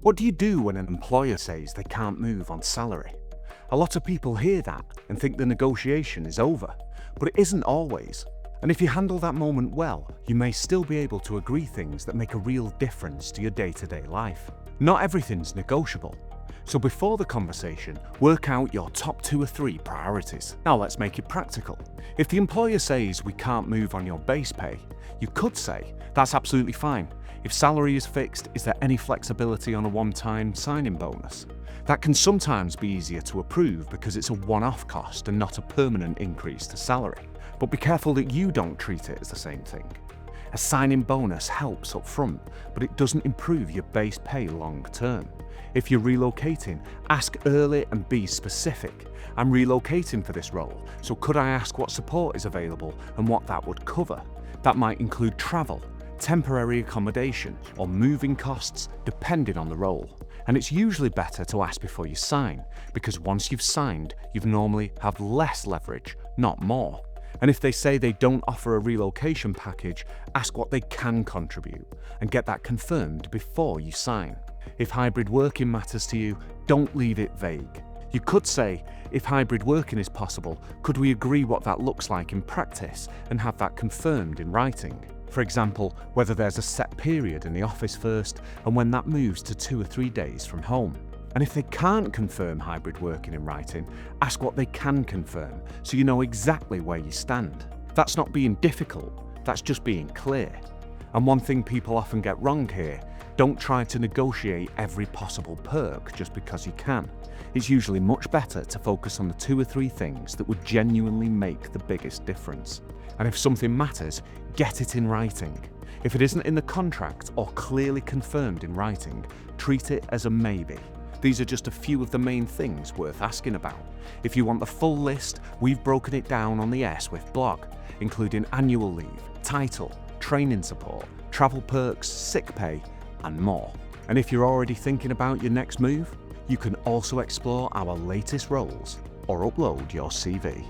What do you do when an employer says they can't move on salary? A lot of people hear that and think the negotiation is over, but it isn't always. And if you handle that moment well, you may still be able to agree things that make a real difference to your day-to-day life. Not everything's negotiable. So before the conversation, work out your top 2 or 3 priorities. Now let's make it practical. If the employer says we can't move on your base pay, you could say, that's absolutely fine. If salary is fixed, is there any flexibility on a one-time signing bonus? That can sometimes be easier to approve because it's a one-off cost and not a permanent increase to salary. But be careful that you don't treat it as the same thing. A signing bonus helps up front, but it doesn't improve your base pay long term. If you're relocating, ask early and be specific. I'm relocating for this role, so could I ask what support is available and what that would cover? That might include travel, temporary accommodation, or moving costs, depending on the role. And it's usually better to ask before you sign, because once you've signed, you've normally have less leverage, not more. And if they say they don't offer a relocation package, ask what they can contribute and get that confirmed before you sign. If hybrid working matters to you, don't leave it vague. You could say, if hybrid working is possible, could we agree what that looks like in practice and have that confirmed in writing? For example, whether there's a set period in the office first and when that moves to 2 or 3 days from home. And if they can't confirm hybrid working in writing, ask what they can confirm so you know exactly where you stand. That's not being difficult, that's just being clear. And one thing people often get wrong here, don't try to negotiate every possible perk just because you can. It's usually much better to focus on the 2 or 3 things that would genuinely make the biggest difference. And if something matters, get it in writing. If it isn't in the contract or clearly confirmed in writing, treat it as a maybe. These are just a few of the main things worth asking about. If you want the full list, we've broken it down on the Airswift blog, including annual leave, title, training support, travel perks, sick pay, and more. And if you're already thinking about your next move, you can also explore our latest roles or upload your CV.